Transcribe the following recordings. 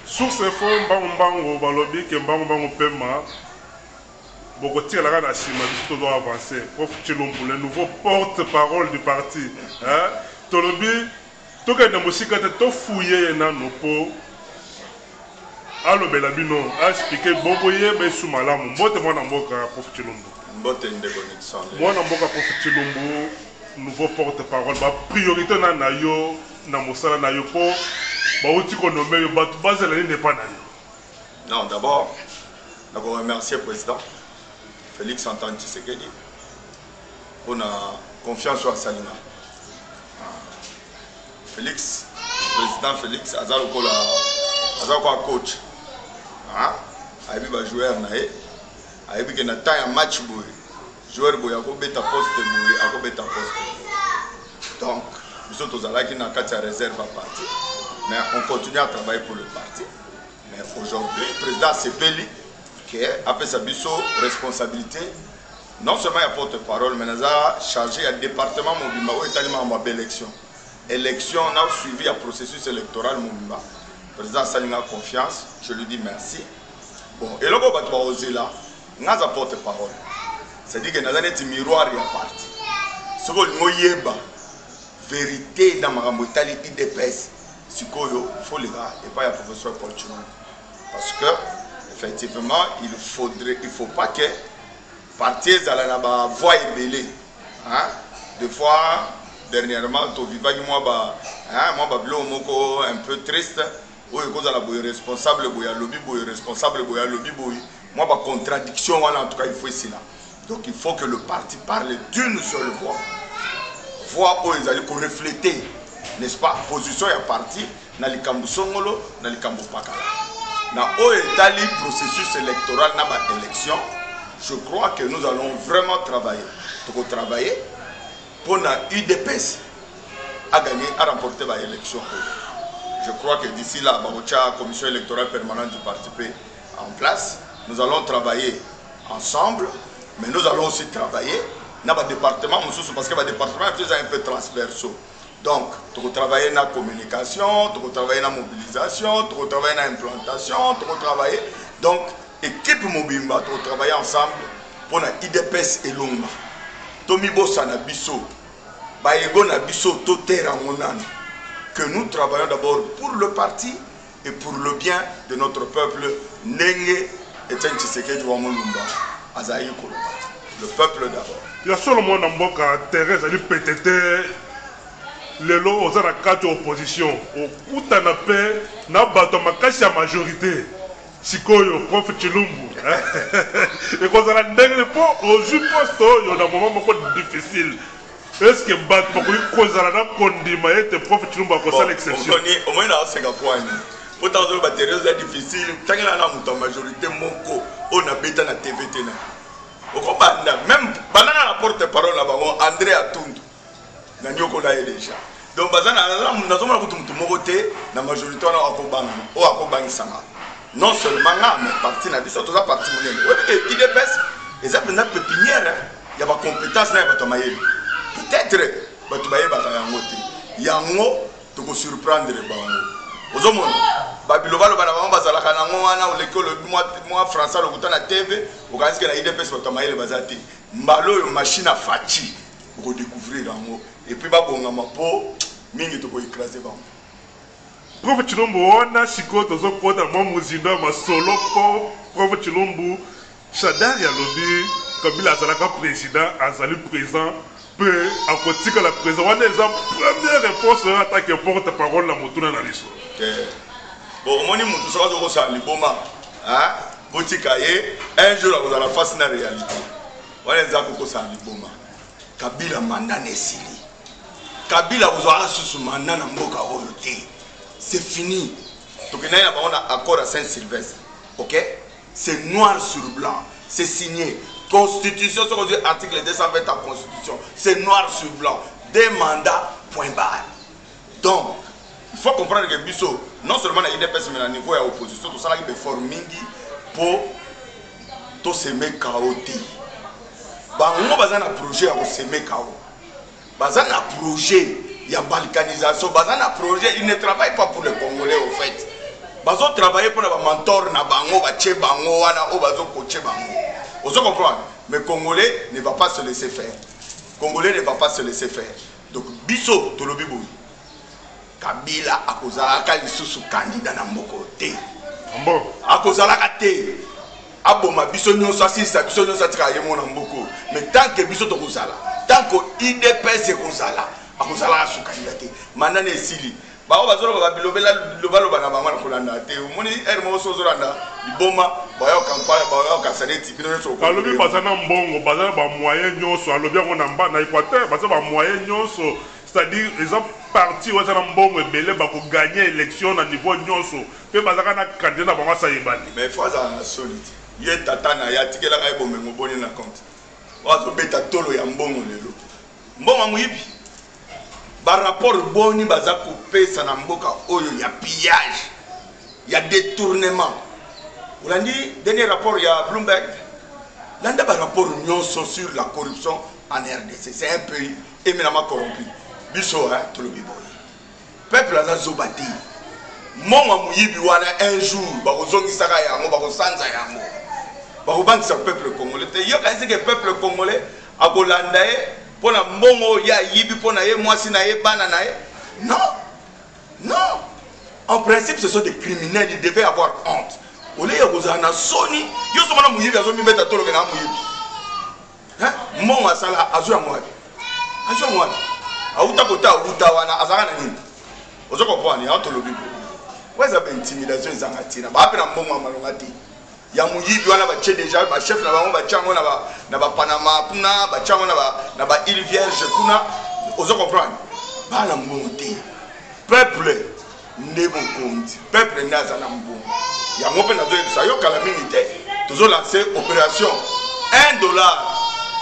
Source info mbango balobi ke mbango pema boko tira la na chima biso doit avancer. Prof Chilombo, le nouveau porte-parole du parti, hein? Tolobi to ka na musika to fouiller na nopo. Allo belabino a expliqué boboye be sous malamu. Mbote mwana mboka Prof Chilombo. Mbote ndeko Nixon. Mwana mboka Prof Chilombo, nouveau porte-parole, ba priorité na yo na mosala na yo po ba outi ko nommer yo batu bazela ni n'est pas na yo. Non, d'abord, je remercie le président Félix Antoine Tshisekedi pour la confiance sur Salina. Félix, président Félix, Azako coach. Il y a joueur, il y a un match, joueur, il y a un poste. Donc, nous sommes tous là qui n'ont qu'à réserve à partir. Mais on continue à travailler pour le parti. Mais aujourd'hui, le président Sepeli, qui a fait sa responsabilité, non seulement il porte-parole, mais il a chargé le département Mobimba où il y a une élection. Élection, on a suivi le processus électoral Mobimba. Le président Salina a confiance, je lui dis merci. Bon, et là, on va oser là, on a un porte-parole. C'est-à-dire qu'il y a un miroir de parti. Ce qu'on a la vérité dans ma mentalité IDPS, il faut les gars, et pas le professeur Paul Chilombo. Parce que, effectivement, il ne faut pas que parti à la voix ébélée. Des fois, dernièrement, tu vivais moi, un peu triste, où il est responsable, il est lobby, moi, contradiction, en tout cas, il faut ici là. Donc, il faut que le parti parle d'une seule voix. Voix où ils allaient refléter, n'est-ce pas, position et parti, dans les Kambu Songolo, dans les Kambu Pakala. Dans le processus électoral, dans l'élection, je crois que nous allons vraiment travailler. Pour travailler pour l'UDPS à gagner, à remporter l'élection. Je crois que d'ici là, la commission électorale permanente du parti P en place. Nous allons travailler ensemble, mais nous allons aussi travailler dans le département, parce que le département est un peu transversaux. Donc, tu vas travailler dans la communication, tu vas travailler dans la mobilisation, tu vas travailler dans l'implantation, tu vas travailler. Donc, équipe Mobimba, tu vas travailler ensemble pour la IDPS et Lomba. Tomibo Sanabiso, Baego Nabiso, Totera Monan. Que nous travaillons d'abord pour le parti et pour le bien de notre peuple. Nenge et Tshisekedi Wamolumba. Azaï pour le peuple d'abord. Il y a seulement un mot à Thérèse, elle peut-être. Les lots aux quatre oppositions, au Koutanape, n'a pas de majorité. Sikoyo, Prof Chilombo. Et quand on a des points, au jus poste, il y a un moment difficile. Est-ce que bat pour cause à la condima et Prof Chilombo a causé l'exception? Au moins, là, c'est un point. Pourtant, la Thérèse est difficile. Quand il y a une majorité, on a bêta la TVT. Même pendant la porte-parole, André Atundu. Déjà. Donc, la majorité non seulement mais parti na biso toza parti monene IDPS eza pena pépinière ya ba compétence na bato mayeli peut-être bato baye ba yango te yango to ko surprendre bango ozomona babilo bana bango bazalaka nango wana lekolo moi français lokuta na TV okanisi na IDPS bato mayeli bazati mbalo yo machine à fachi ko découvrir yango et puis babonga mapo mingi to ko écraser bango. Prof Chilombo, on a Chico, Tozo Kota, Mamuzinda, Masolo, Prof Chilombo, Chadar Yalobi, Kabila Azalaka président, Azali présent, peu, à côté que la présidente, on a des premières réponses à attaquer porte-parole la Motuna dans l'histoire. Bon, on a dit que ça Liboma, hein, Botikaye, un jour vous allez face à la réalité. On a dit que ça Liboma. Kabila Mandane Sili. Kabila vous aura sous Mandana Mboka Oloté. C'est fini. Donc, il y a un accord à Saint-Sylvestre. Ok? C'est noir sur blanc. C'est signé. Constitution, ce qu'on dit, article 220 de la Constitution. C'est noir sur blanc. Des mandats, point barre. Donc, il faut comprendre que Bissot, non seulement il y a IDPS, mais à niveau de l'opposition, tout ça, il y a des formes pour tout semer chaotique. Nous avons un projet à semer chaos. Nous avons un projet. Il y a balkanisation, un projet, il ne travaille pas pour les Congolais au fait. bazo travailler pour ba mentor na bango ba che bango wana o bazo coacher bango. Vous comprenez? Mais Congolais ne va pas se laisser faire. Congolais ne va pas se laisser faire. Donc biso to lobi boui. Kabila akozala ka lisusu candidat na mboko te. Bon. Akozala ka te. Aboma biso nyonso asisa biso nyonso atika yemo na mboko. Mais tant que biso to kozala, tant que IDPS kozala, akozala su candidat te. Manane esili. Ba o bazolo ba bilobela lobaloba na bango na kolanda te. Moni ermo so zolanda liboma ba yo kampala ba yo kasaneti bino nyonso. Alobi bazana mbongo, bazana ba moyen nyonso, alobi ngo na mba na Équateur, bazana ba moyen nyonso. C'est-à-dire ils ont parti aux mbongo ebele ba ko gagner élection na niveau nyonso. Pe bazaka na candidat ba masa yebani. Mais faut ça na solide. Ye tata na ya tikela ka ebombe ngoboni na compte. Wazo beta tolo ya mbongo lelo. Mbongo muyibi. Par rapport au boni baza coupé ça na mboka oyo ya pillage, ya détournement. Vous l'avez dit, dernier rapport il y a Bloomberg. L'anda par rapport nyonso sur la corruption en RDC, c'est un pays éminemment corrompu. Biso hein tout le bibo. Peuple aza zobati. Monga muyibi wana un jour ba kozongisaka yango ba kosanza yango. Ba kobangisa peuple congolais. Yo ka que peuple congolais a kolanda pour la mbongo ya yibi pour na ye mwasi na ye bana na ye. Non. Non. En principe ce sont des criminels, ils devaient avoir honte. Ole ya kozana soni, yo somana muyibi azo mibeta tolo ke na muyibi. Hein? Mbongo asala azo ya mwabi. Azo ya mwabi. Auta kota uta wana azaka na nini? Ozo comprendre ya to lobi. Weza ba intimidation ezanga tina. Ba pe na mbongo amalonga ti. Ya muyibi wana ba che déjà ba chef na bango ba chango na ba Panama kuna ba chango na ba île vierge kuna ozo comprendre ba na monter peuple ndebo konti peuple ndaza na mbongo ya ngope na doye ça yo kala minute tozo lancer opération $1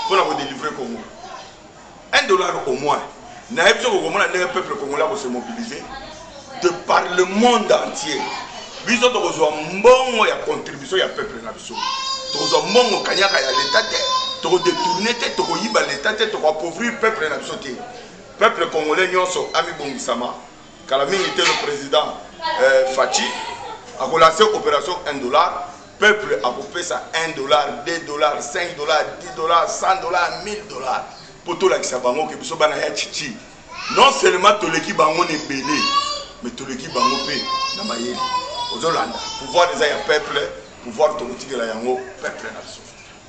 pour la délivrer Congo $1 au moins na epso ko mona ndenge peuple congolais ko se mobiliser de par le monde entier. Biso to kozwa mbongo ya contribution ya peuple na biso. To kozwa mbongo kanyaka ya l'état te, to ko détourner te, to ko yiba l'état te, to ko appauvrir peuple na biso te. Peuple congolais nyonso ami bongisama. Kala mingi te le président Fachi a lancé opération $1. Peuple a coupé ça $1, $2, $5, $10, $100, $1000 pour tout la kisabango ke biso bana ya chichi. Non seulement to leki bango ne belé, mais to leki bango pe na mayeli. Ozolanda pouvoir des ya peuple pouvoir politique la yango peuple na biso.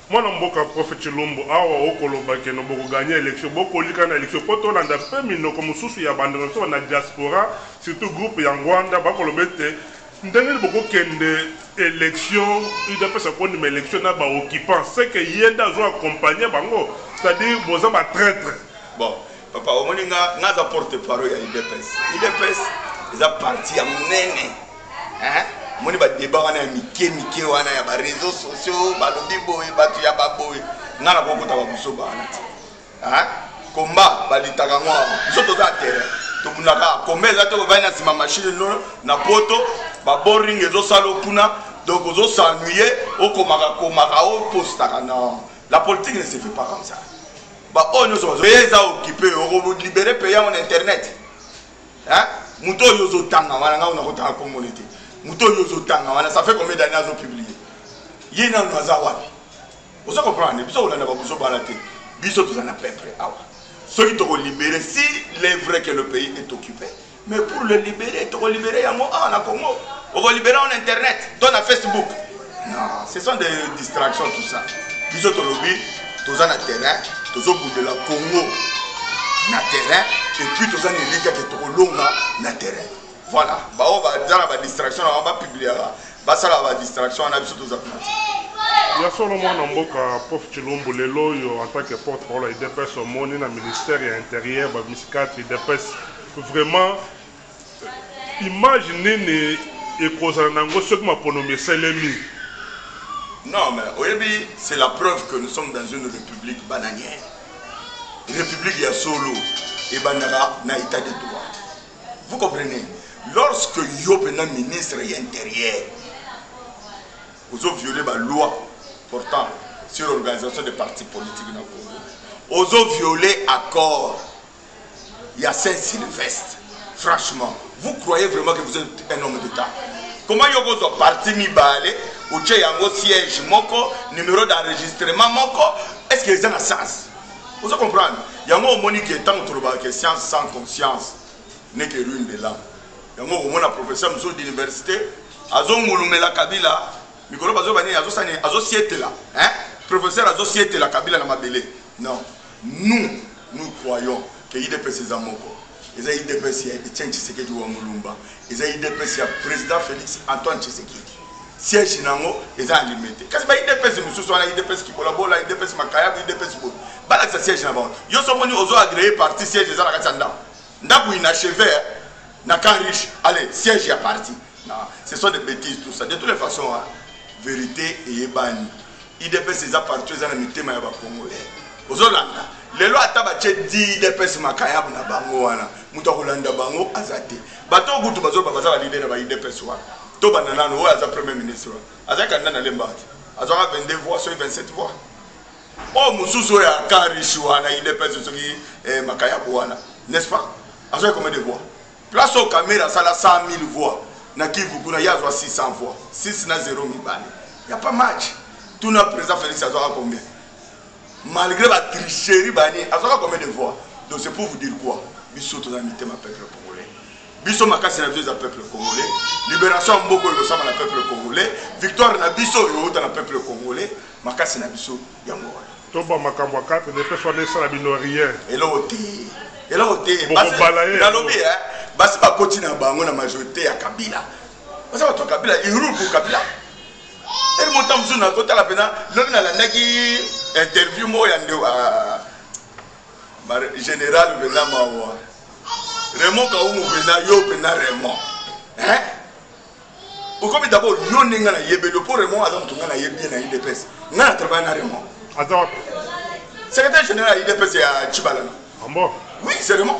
Mwana mboka Prophet Chilombo awa okoloba ke no boko gagner élection boko lika na élection poto landa pe minoko mususu ya bandero na diaspora surtout groupe ya Rwanda bakolobete ndenge boko kende élection il doit faire qu'on une élection na ba occupant c'est que yenda zo accompagner bango c'est-à-dire boza ba traître. Bon papa o moninga ngaza porte parole ya IDPS ils a parti à munene hein moni ba débat wana mike wana ya ba réseaux sociaux ba lobi boy batu ya baboy ngala ko kota ba buso bana hein komba ba litaka ngwa biso to za terrain to bunaka komeza to ba na sima machine no na poto ba boring ezo salo kuna donc ozo s'ennuyer okomaka o postaka non la politique ne se fait pas comme ça ba on nous eza occupé o libérer payer en internet hein muto yozo tanga wana nga unakota communauté muto yozo tanga wana ça fait combien d'années ils ont publié yena naza wapi ozo comprendre biso olanda ba buso bana te biso tozana peuple awa ceux qui te libérer si il est vrai que le pays est occupé mais pour le libérer te libérer yango na Congo on va libérer en internet dans la Facebook non ce sont des distractions tout ça biso to lobby tozana terrain tozo bundela Congo na terrain et puis tous les liens qui sont longs na terrain. Voilà. Bah on va dire la distraction, on va publier bah ça la distraction on a besoin de ça. Il y a seulement un mboka Prof Chilombo lelo yo en tant que porte-parole de IDPS au monde na ministère intérieur ba miskat IDPS vraiment imaginez et cause nango ce que ma ponomé selemi. Non mais aujourd'hui c'est la preuve que nous sommes dans une république bananière. République ya solo et bandara na état de droit. Vous comprenez? Lorsque Yopena ministre intérieur vous avez violé la loi portant sur l'organisation des partis politiques dans le Congo, vous avez violé l'accord, il y a Saint-Sylvestre. Franchement, vous croyez vraiment que vous êtes un homme d'État? Comment vous avez parti mibale, ou tu as siège, moko, numéro d'enregistrement, moko, est-ce que c'est un sens? Vous comprenez? Il y a un moment qui est tant que science sans conscience n'est que ruine de l'âme. Il y a un moment un professeur d'université, Azon Mouloumela Kabila, Mikolo Bazobani, Azo Sietela, hein? Professeur Azo Sietela Kabila Namabele. Non, nous croyons que l'IDP c'est un moko. Les IDP c'est Etienne Tshisekedi ou Moulumba. Les IDP c'est le président Félix Antoine Tshisekedi. Siège nango est limité. Qu'est-ce que l'IDP c'est nous soit l'IDP qui collabore, l'IDP c'est Makaya, l'IDP c'est bon. Bah là ça siège là-bas. Yo sommes venus aux agréés parti siège des Alakatanda. Ndabu inachevé, n'a qu'un riche. Allez, siège est parti. Non, ce sont des bêtises tout ça. De toutes les façons, hein, vérité et ébani. IDP c'est ça partout dans le thème ya ba Congolais. Aux Olanda. Les lois tabache dit IDP c'est Makaya na bango wana. Muta Holanda bango azate. Bato gutu bazo baza ba leader ba IDP soit. To banana no aza premier ministre. Aza kanda lembati. Aza 22 voix sur 27 voix. Oh mususu ya karishuwa na IDP soki Makaya wana. N'est-ce pas? Aza combien de voix? Place au caméra ça la 100 000 voix. Na Kivu kuna yazwa 600 voix. 6 na 0 mibale. Il y a pas match. Tout notre président Félix Azoka combien? Malgré la tricherie, Azoka combien de voix? Donc c'est pour vous dire quoi? Bisso tout amité ma peuple congolais. Bisso makasi na biso peuple congolais. Libération mboko yo sama na peuple congolais. Victoire na biso yo na peuple congolais. Makasi na biso yango. Toba makambo 4 de personnes ça la bino rien. Et là ôté. Dans lobby hein. Basi ba continue bango na majorité ya Kabila. Basi ba to Kabila, il roule pour Kabila. Et mon temps sur côté la pena, l'homme na landaki interview mo ya ndewa général Bena Mawa. Raymond Kaoumu Bena yo Bena Raymond. Hein? Ou comme d'abord yo ninga na yebe le pour Raymond azam tunga na yebe na IDPS. Nga travaille na Raymond. Azam. Secrétaire général IDPS ya Chibalana. Ah bon? Oui, c'est Raymond.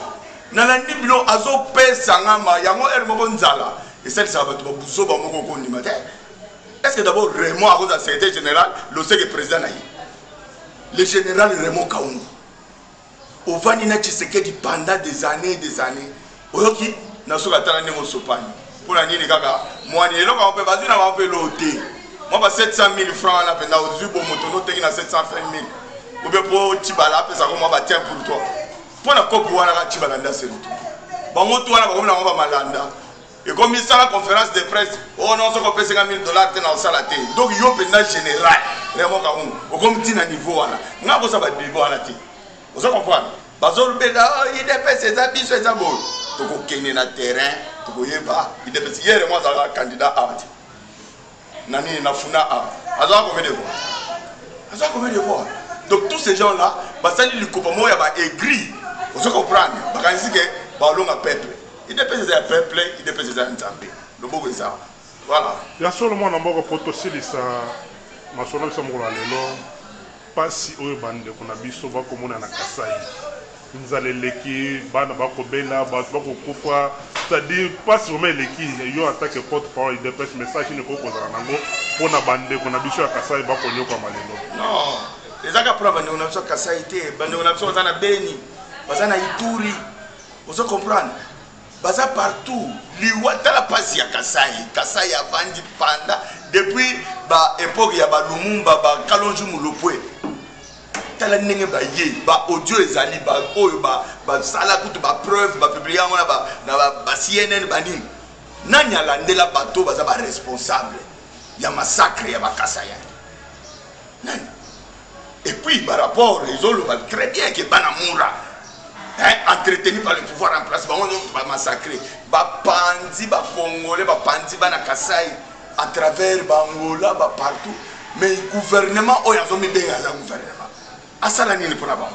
Na la nibilo azo pesa ngama yango er mo nzala. Et celle ça va to buzo ba moko ko ni matin. Est-ce que d'abord Raymond a le secrétaire général, le secrétaire président naï? Le général Raymond Kaungu. Au Vanina Tshisekedi pendant des années. Oyoki, n'a pas de temps sopani. Pour la nini kaka, moi ni l'homme on peut pas dire on peut l'ôter. Moi pas 700 000 francs là pendant au zubo motono tengi na 720 000. Ou bien pour Tibala peut ça comment va tiens pour toi. Pour la coupe wana ka Tibala nda c'est tout. Ba moto wana ba comme na ba malanda. Et comme il y a la conférence de presse, oh non, ça coûte $50 000 dans la salle. Donc il y a un président général. Comme tu as un niveau, il y a un niveau. Vous comprenez? Il dépêche ses habits, ses habits. Donc il y a un terrain, il dépêche. Hier, moi, j'ai un candidat à Nani Nafuna à. Combien de voix? Donc tous ces gens-là, ça lui coupe moi, il y a aigri. Vous comprenez? Ballon à peuple. Il dépêche des peuples, il dépêche des Nzambe. Le beau ça. Voilà. Il y a seulement un bon protocole ça. Ma sonne ça mon lelo. Pas si au bande qu'on a biso va comme on a na Kasai. Nous allons leki bana ba ko bela ba ko kufa. C'est-à-dire pas si vraiment leki yo attaque porte-parole il dépêche message ne ko ko za nango pour na bande qu'on a biso à Kasai ba ko nyoko malelo. Non. Les aga preuve on a biso Kasai té, bande on a biso za na Beni, za na Ituri. Vous comprenez? Baza partout, liwata la pasi ya Kasai a vendu panda depuis ba époque ya ba Lumumba ba Kalonji Mulopwe. Tala ndenge ba ye ba audio ezali ba oyo ba sala kutu ba preuve ba publier ngona ba CNN ba nini. Nani alandela bato baza ba responsable ya massacre ya ba Kasai. Nani? Et puis par rapport ils ont le très bien que Banamura entretenu par le pouvoir en place, on va massacrer. Bapandi, Congolais, Bapandi, Kasai, à travers Bangola, partout. Mais le gouvernement, il y a un gouvernement. À ça, il pour la banque.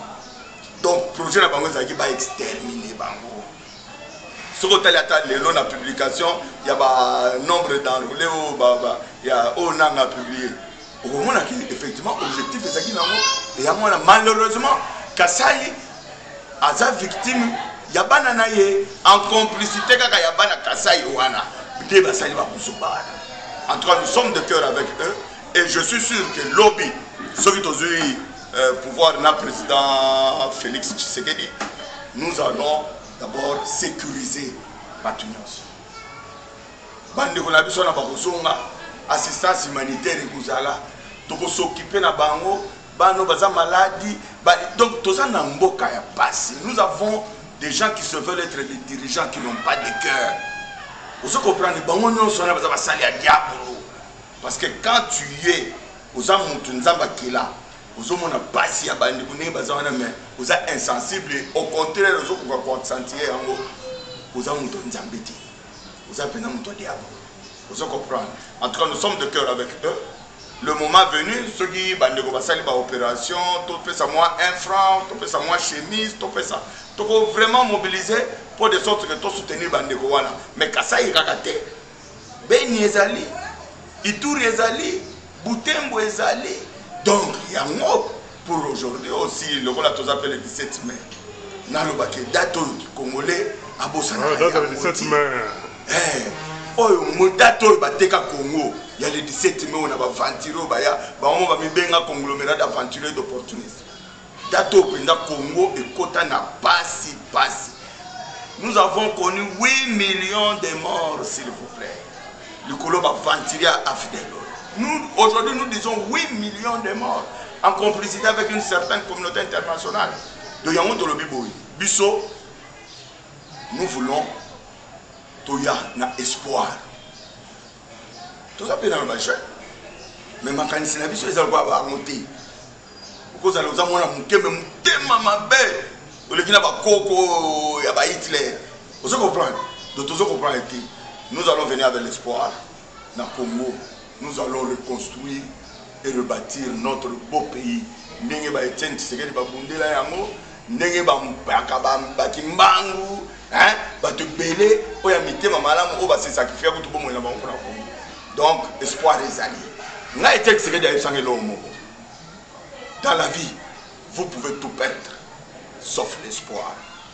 Donc, le projet de la banque, il va exterminer Bango. Ce qu'on a la publication, il y a un nombre d'enrôlés, il y a un an à publier. Au moment où, effectivement, l'objectif est qu'il y a malheureusement, Kasai, Aza victime, yabana na ye en complicité kaka yabana Kasai wana. En tout cas, nous sommes de cœur avec eux et je suis sûr que lobby, ceux qui ont pouvoir na président Félix Tshisekedi, nous allons d'abord sécuriser Batunios. bandeko na biso na bakozonga assistance humanitaire ekozala tokosokipe na bango bano baza maladi donc toza na mboka ya pasi. Nous avons des gens qui se veulent être des dirigeants qui n'ont pas de cœur. Vous comprenez bango nyonso na baza basali ya diabolo parce que quand tu es oza mutu nzamba kila ozomona pasi ya bandeko ndenge baza wana mais oza insensible au contraire ozokoka konsentir yango oza mutu nzambe te oza pena mutu ya diabolo. Vous comprenez. En tout cas, nous sommes de cœur avec eux. Le moment venu, ceux qui bandeko basali ba opération, tout fait ça moi 1 franc, tout fait ça moi chemise, tout fait ça. Tout vraiment mobiliser pour de sorte que tout soutenir bandeko wana. Mais kasa ikakate, Beni ezali, Ituri ezali, Butembo ezali. Donc il y a mot pour aujourd'hui aussi le rôle à tous appelle le 17 mai. Na lo baké date congolais à Bosana. Date le 17 mai. Oyo modato bateka Congo ya le 17 mai on a aventureux baya ba on va mibenga conglomérat d'aventuriers d'opportunistes. Dato penda Congo et kota na pasi. Nous avons connu 8 millions de morts s'il vous plaît. Le colobe aventurier à fidèle. Nous aujourd'hui nous disons 8 millions de morts en complicité avec une certaine communauté internationale. De yango to lobi boy. Biso nous voulons toya na espoir. Tout ça peut dans le marché. Mais ma canisse na biso ezali kwa ba monter. Because alors za mona mukeme mutema mabe. Olekina ba koko ya ba Hitler. Vous comprenez? Donc tout ça comprend été. Nous allons venir avec l'espoir na Congo. Nous allons reconstruire et rebâtir notre beau pays. Ndenge ba Etienne Tshisekedi ba bundela yango, ndenge ba mpaka ba kimbangu. Hein, bato belé oya mitema malamu o ba se sacrifier ko tubo moyela bango na Congo. Donc espoir ezali. Nga été que c'est d'ailleurs sangelo moko. Dans la vie, vous pouvez tout perdre sauf l'espoir.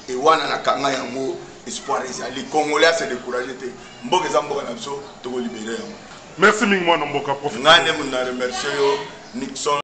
Et wana na kanga yango espoir ezali. Congolais se décourager te. Mboka za mboka na biso to ko libérer yango. Merci Mingwa Mboka, professeur. Ngane muna remercier yo Nixon